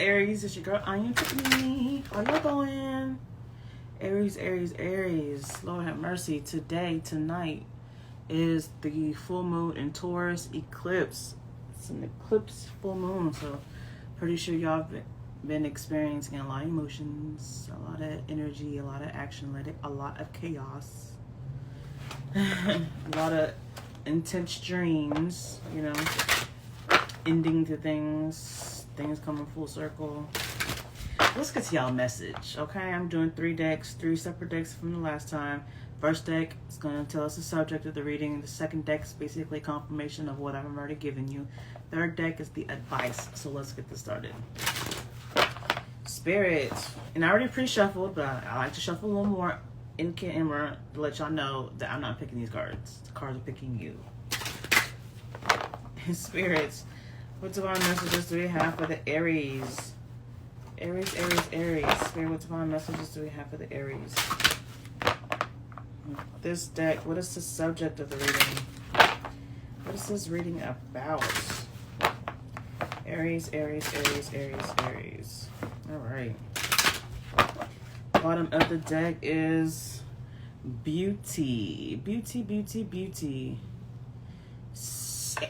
Aries, it's your girl, I.am.Tiffanee. How y'all going? Aries, Aries, Aries. Lord have mercy. Today, tonight, is the full moon in Taurus eclipse. It's an eclipse full moon, so pretty sure y'all been experiencing a lot of emotions, a lot of energy, a lot of action, a lot of chaos, a lot of intense dreams, you know, ending to things coming full circle. Let's get to y'all message, okay? I'm doing three separate decks from the last time. First deck is going to tell us the subject of the reading. The second deck is basically confirmation of what I've already given you. Third deck is the advice. So let's get this started. Spirit. And I already pre-shuffled, but I like to shuffle a little more in camera to let y'all know that I'm not picking these cards. The cards are picking you. Spirits. What divine messages do we have for the Aries? Aries, Aries, Aries. Spirit, what divine messages do we have for the Aries? This deck, what is the subject of the reading? What is this reading about? Aries, Aries, Aries, Aries, Aries. Alright. Bottom of the deck is beauty. Beauty, beauty, beauty.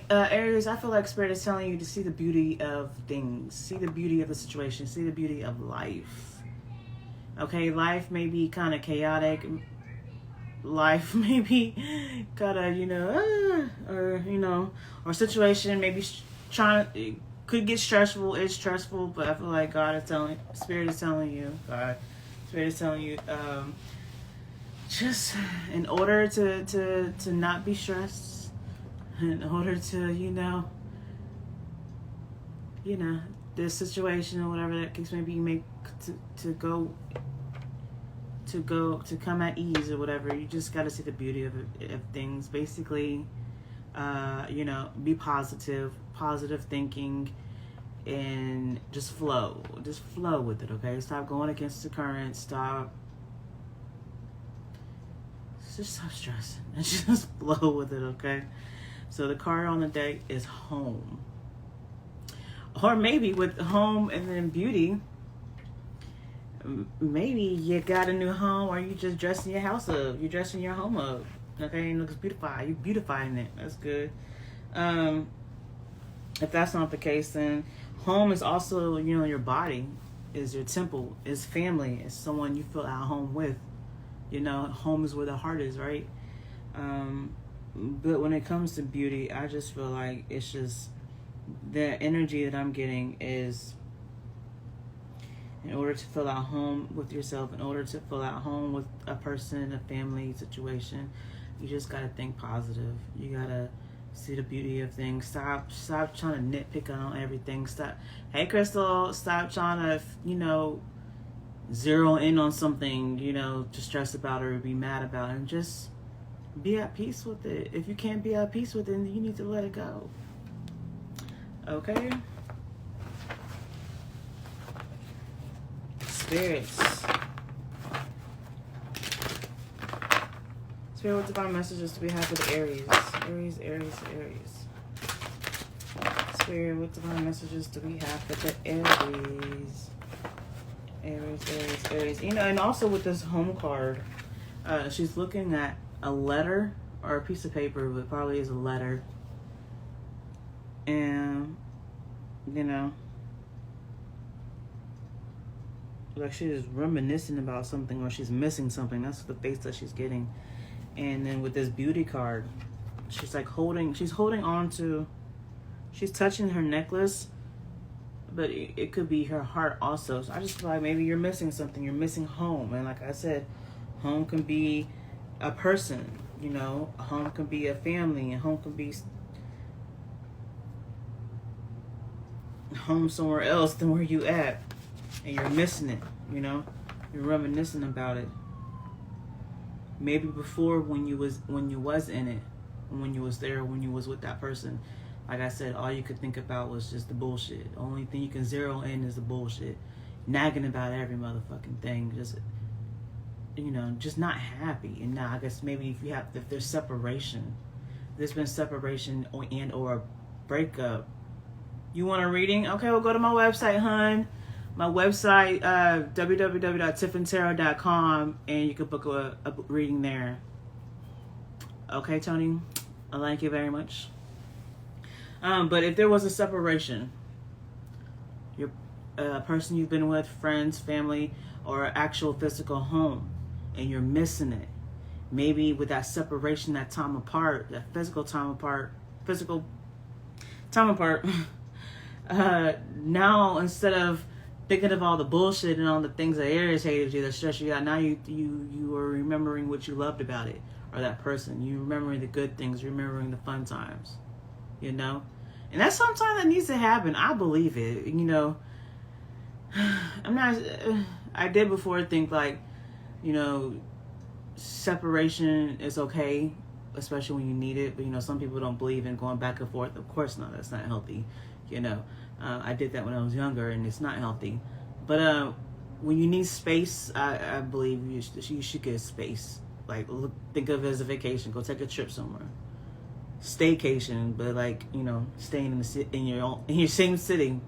Aries, I feel like Spirit is telling you to see the beauty of things. See the beauty of the situation. See the beauty of life. Okay, life may be kind of chaotic. Life may be kind of, or situation maybe could get stressful. It's stressful, but I feel like Spirit is telling you, just in order to not be stressed, in order to, this situation or whatever that case may be, make to come at ease or whatever, you just got to see the beauty of things. Basically, be positive thinking, and just flow with it. Okay, stop going against the current. Just stop stressing and just flow with it. Okay. So the card on the deck is home. Or maybe with home and then beauty, maybe you got a new home, or you just dressing your house up. You're dressing your home up. Okay, it looks beautified. You're beautifying it. That's good. If that's not the case, then home is also, your body, is your temple, is family, is someone you feel at home with. Home is where the heart is, right? But when it comes to beauty, I just feel like it's just the energy that I'm getting is, in order to feel at home with yourself, in order to feel at home with a person, a family situation, you just got to think positive. You got to see the beauty of things. Stop trying to nitpick on everything. Hey, Crystal, stop trying to, zero in on something, to stress about or be mad about, and just be at peace with it. If you can't be at peace with it, then you need to let it go. Okay? Spirits. Spirit, what divine messages do we have for the Aries? Aries, Aries, Aries. Spirit, what divine messages do we have for the Aries? Aries, Aries, Aries. And also with this home card, she's looking at a letter or a piece of paper, but probably is a letter. And, like she's reminiscing about something, or she's missing something. That's the face that she's getting. And then with this beauty card, she's like she's touching her necklace, but it could be her heart also. So I just feel like maybe you're missing something. You're missing home. And like I said, home can be a person, home can be a family, and home can be home somewhere else than where you at, and you're missing it. You're reminiscing about it. Maybe before, when you was in it, when you was there, when you was with that person, like I said, all you could think about was just the bullshit. The only thing you can zero in is the bullshit, nagging about every motherfucking thing, just not happy. And now I guess maybe if there's separation, there's been separation or a breakup, You want a reading? Okay, well, go to my website, hun. my website, www.tiffaneetarot.com, and you can book a reading there. Okay, Tony, I like you very much. But if there was a separation, your person you've been with, friends, family, or actual physical home, and you're missing it, maybe with that separation, that time apart, that physical time apart, now instead of thinking of all the bullshit and all the things that irritated you, that stressed you out, now you are remembering what you loved about it, or that person. You remembering the good things, remembering the fun times, you know? And that's sometimes that needs to happen. I believe it, you know. I did before think like, you know, separation is okay, especially when you need it. But, you know, some people don't believe in going back and forth. Of course not. That's not healthy, you know. I did that when I was younger, and it's not healthy. But when you need space, I believe you should get space. Like, think of it as a vacation. Go take a trip somewhere. Staycation, but like, you know, staying in your same city.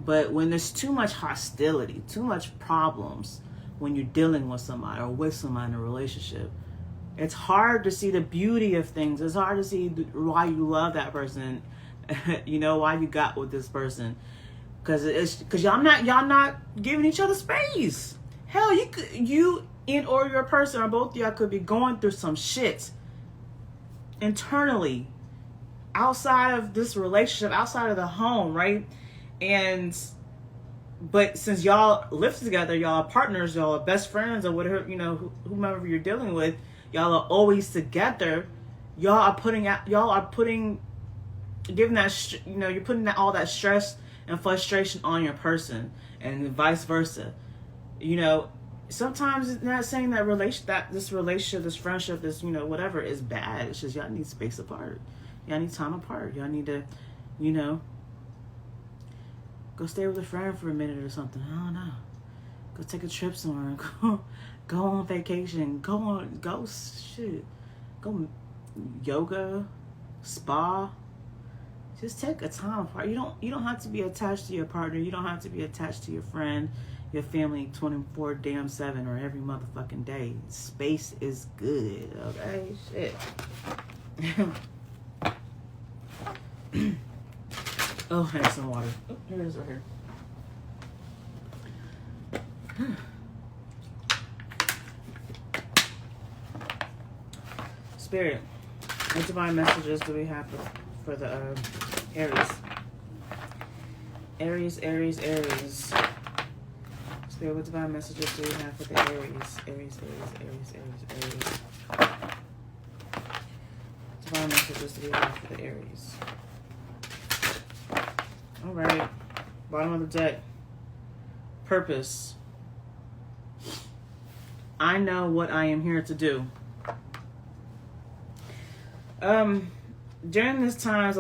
But when there's too much hostility, too much problems, when you're dealing with somebody or with somebody in a relationship, it's hard to see the beauty of things. It's hard to see why you love that person. You know, why you got with this person, because y'all not giving each other space. Hell, you or your person, or both of y'all, could be going through some shit internally, outside of this relationship, outside of the home, right? But since y'all live together, y'all are partners, y'all are best friends, or whatever, you know, whomever you're dealing with, y'all are always together. Y'all are giving that, you know, you're putting all that stress and frustration on your person, and vice versa. You know, sometimes it's not saying that this relationship, this friendship, this, you know, whatever is bad. It's just y'all need space apart. Y'all need time apart. Y'all need to, you know, go stay with a friend for a minute or something. I don't know. Go take a trip somewhere. Go on vacation. Go yoga, spa. Just take a time apart. You don't have to be attached to your partner. You don't have to be attached to your friend, your family 24/7 or every motherfucking day. Space is good, okay? Shit. Oh, I need some water. Oh, here it is right here. Spirit, what divine messages do we have for the Aries? Aries. Spirit, what divine messages do we have for the Aries? Aries. Divine messages do we have for the Aries? All right. Bottom of the deck. Purpose. I know what I am here to do. During this time,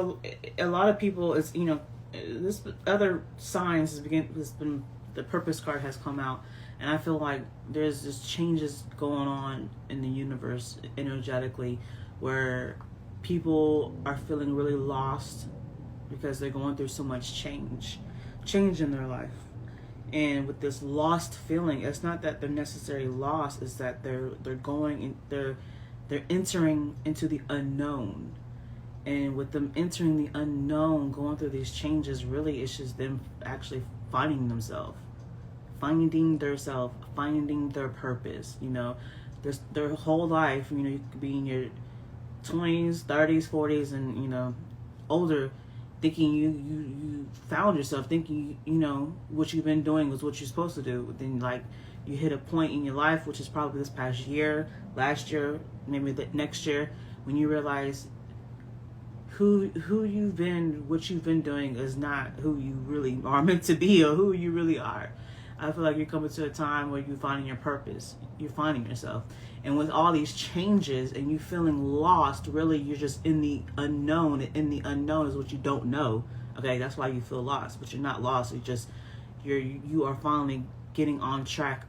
a lot of people is, you know, this other signs the purpose card has come out, and I feel like there's just changes going on in the universe energetically, where people are feeling really lost because they're going through so much change in their life. And with this lost feeling, it's not that they're necessarily lost, it's that they're entering into the unknown. And with them entering the unknown, going through these changes, really it's just them actually finding themselves, finding their purpose. You know, their whole life, you know, you could be in your 20s, 30s, 40s, and, you know, older, thinking you found yourself, thinking, you know, what you've been doing was what you're supposed to do. Then, like, you hit a point in your life, which is probably this past year, last year, maybe the next year, when you realize who you've been, what you've been doing is not who you really are meant to be, or who you really are. I feel like you're coming to a time where you're finding your purpose. You're finding yourself. And with all these changes and you feeling lost, really you're just in the unknown. And the unknown is what you don't know. Okay, that's why you feel lost. But you're not lost. You are finally getting on track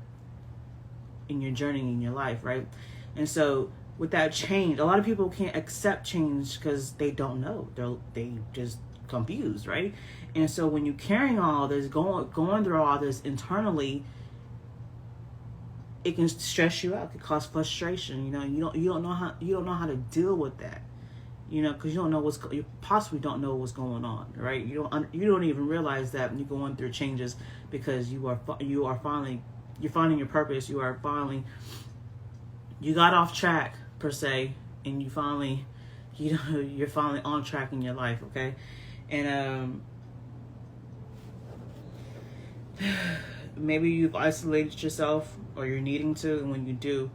in your journey in your life, right? And so with that change, a lot of people can't accept change because they don't know. They just confused, right? And so when you're carrying all this, going through all this internally, it can stress you out. It can cause frustration. You know, you don't know how to deal with that. You know, because you possibly don't know what's going on, right? You don't even realize that when you're going through changes, because you're finding your purpose. You got off track per se, and you're finally on track in your life, okay? And maybe you've isolated yourself, or you're needing to, and when you do,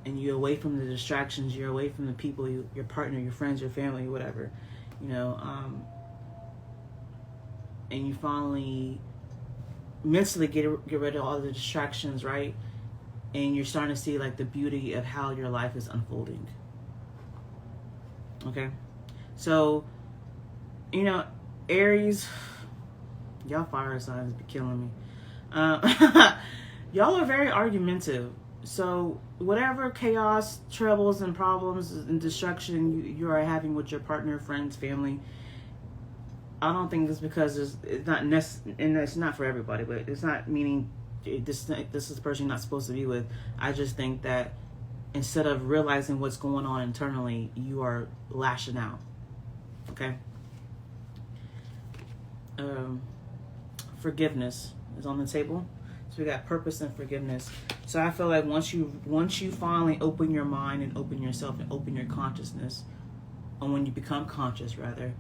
and you're away from the distractions, you're away from the people, your partner, your friends, your family, whatever, you know, and you finally mentally get rid of all the distractions, right? And you're starting to see like the beauty of how your life is unfolding. Okay, so, you know, Aries, y'all fire signs be killing me. Y'all are very argumentative. So whatever chaos, troubles, and problems and destruction you are having with your partner, friends, family, I don't think it's because it's not and it's not for everybody, but it's not meaning this is the person you're not supposed to be with. I just think that instead of realizing what's going on internally, you are lashing out. Okay. Forgiveness is on the table. So we got purpose and forgiveness. So I feel like once you finally open your mind and open yourself and open your consciousness, or when you become conscious rather,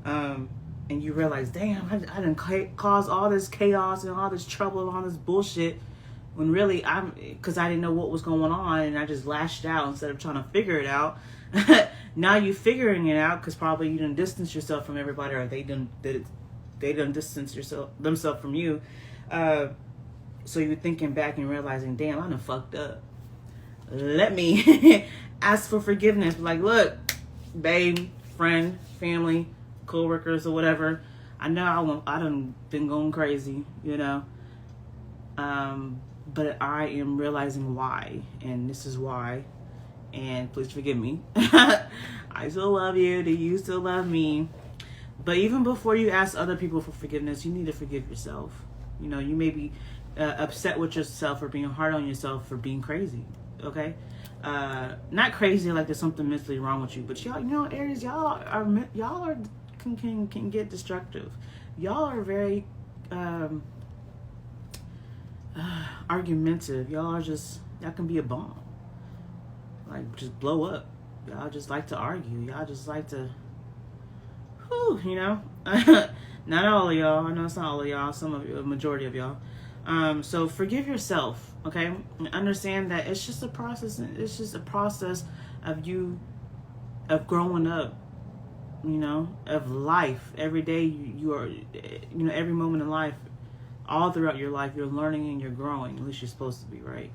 and you realize, damn, I didn't cause all this chaos and all this trouble and all this bullshit, when really because I didn't know what was going on, and I just lashed out instead of trying to figure it out. Now you figuring it out because probably you done distance yourself from everybody, or they done distance themselves from you. So you're thinking back and realizing, damn, I done fucked up. Let me ask for forgiveness. Like, look, babe, friend, family, co-workers, or whatever. I know I done been going crazy, you know. But I am realizing why, and this is why. And please forgive me. I still love you. Do you still love me? But even before you ask other people for forgiveness, you need to forgive yourself. You know, you may be upset with yourself or being hard on yourself for being crazy. Okay, not crazy like there's something mentally wrong with you, but y'all, you know, Aries, y'all can get destructive. Y'all are very argumentative. Y'all can be a bomb, like just blow up. Y'all just like to argue. Y'all just like to, you know. Not all of y'all. I know it's not all of y'all. A majority of y'all. So forgive yourself, okay? And understand that it's just a process. It's just a process of growing up, you know, of life. Every day you are, you know, every moment in life, all throughout your life, you're learning and you're growing. At least you're supposed to be, right?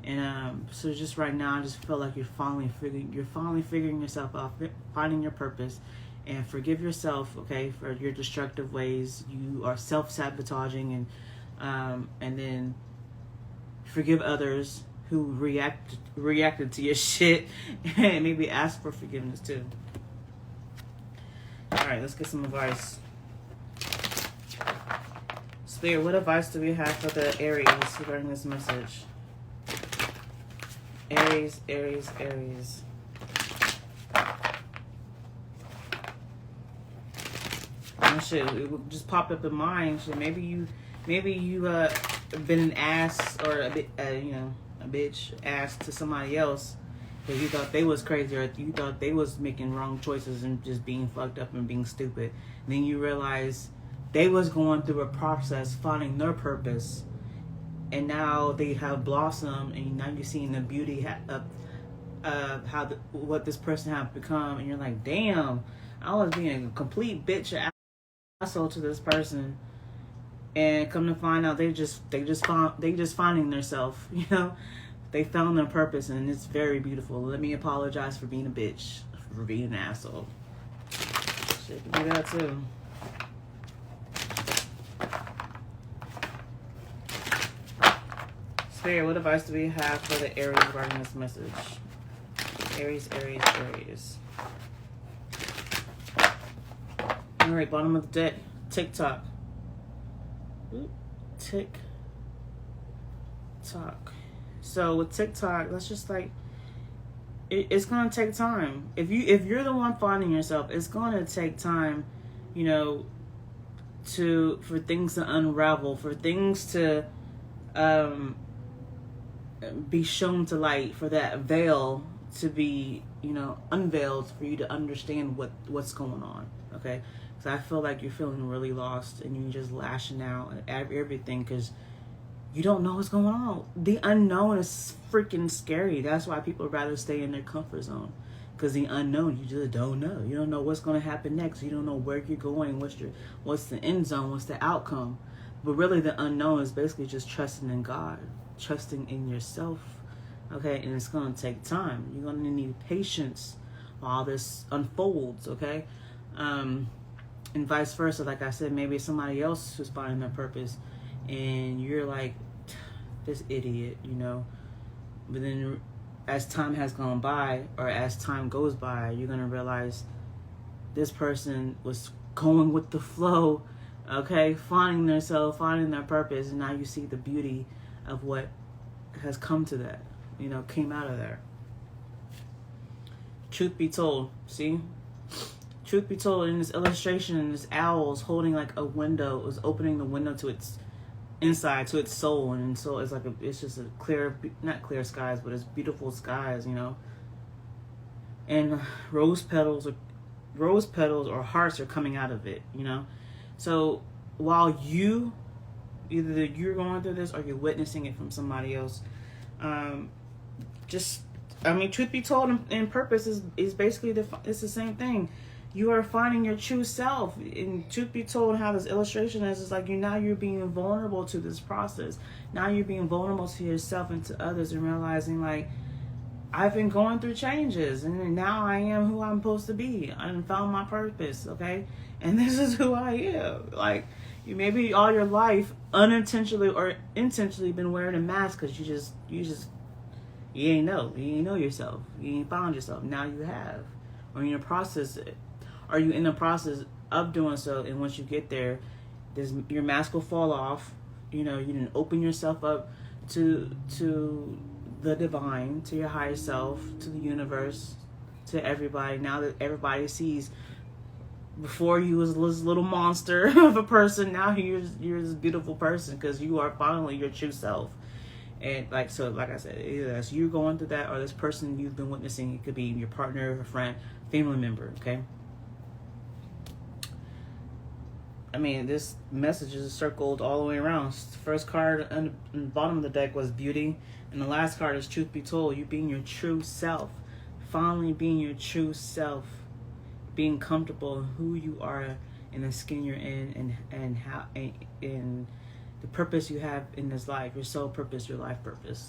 And so just right now, I just feel like you're finally figuring yourself out, finding your purpose. And forgive yourself, okay, for your destructive ways. You are self-sabotaging, and then forgive others who reacted to your shit, and maybe ask for forgiveness too. All right, let's get some advice. Spirit, what advice do we have for the Aries regarding this message? Aries, Aries, Aries. Shit, it just popped up in mind. Shit, maybe you been an ass or a bitch ass to somebody else because you thought they was crazy, or you thought they was making wrong choices and just being fucked up and being stupid. And then you realize they was going through a process finding their purpose, and now they have blossomed, and now you're seeing the beauty of what this person have become, and you're like, damn, I was being a complete bitch asshole to this person, and come to find out they just finding themselves, you know. They found their purpose, and it's very beautiful. Let me apologize for being a bitch, for being an asshole. Shit, do that too. Spirit, what advice do we have for the Aries regarding this message? Aries, Aries, Aries. All right, bottom of the deck, TikTok. TikTok. So with TikTok, let's just like, it's gonna take time. If you're the one finding yourself, it's gonna take time, you know, for things to unravel, for things to be shown to light, for that veil to be, you know, unveiled, for you to understand what's going on. Okay, so I feel like you're feeling really lost and you're just lashing out at everything because you don't know what's going on. The unknown is freaking scary. That's why people rather stay in their comfort zone. Because the unknown, you just don't know. You don't know what's going to happen next. You don't know where you're going. What's the end zone? What's the outcome? But really the unknown is basically just trusting in God. Trusting in yourself. Okay? And it's going to take time. You're going to need patience while this unfolds. Okay? And vice versa. Like I said, maybe somebody else who's finding their purpose. And you're like, this idiot, you know. But then as time has gone by, or as time goes by, you're going to realize this person was going with the flow, okay, finding themselves, finding their purpose, and now you see the beauty of what has come to that, you know, came out of there. Truth be told, see? Truth be told, in this illustration, this owl is holding like a window, is opening the window to its inside, to its soul, and so it's like it's just a clear, not clear skies, but it's beautiful skies, you know. And rose petals or hearts are coming out of it, you know. So while either you're going through this or you're witnessing it from somebody else, truth be told, and purpose is basically it's the same thing. You are finding your true self. And truth be told, how this illustration is like you're being vulnerable to this process. Now you're being vulnerable to yourself and to others, and realizing like, I've been going through changes, and now I am who I'm supposed to be. I found my purpose, okay? And this is who I am. Like, you maybe all your life unintentionally or intentionally been wearing a mask because you ain't know yourself. You ain't found yourself. Now you have. Or you're in the process. Are you in the process of doing so? And once you get there, your mask will fall off. You know, you didn't open yourself up to the divine, to your higher self, to the universe, to everybody. Now that everybody sees, before you was this little monster of a person, now you're this beautiful person because you are finally your true self. And like I said, either as you're going through that or this person you've been witnessing, it could be your partner, a friend, family member, okay? I mean, this message is circled all the way around. The first card on the bottom of the deck was beauty. And the last card is truth be told. You being your true self. Finally being your true self. Being comfortable in who you are in the skin you're in, and how in the purpose you have in this life. Your soul purpose, your life purpose.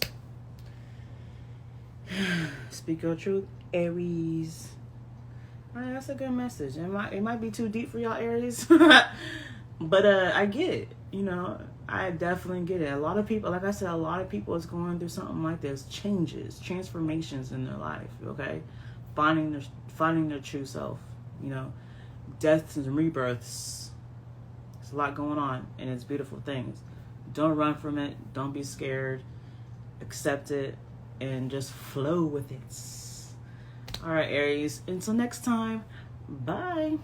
Speak your truth, Aries. Alright, that's a good message. It might be too deep for y'all, Aries. But I get it. You know, I definitely get it. A lot of people, like I said, a lot of people is going through something like this. Changes, transformations in their life, okay? Finding their true self, you know. Deaths and rebirths. There's a lot going on, and it's beautiful things. Don't run from it. Don't be scared. Accept it, and just flow with it. All right, Aries. Until next time, bye.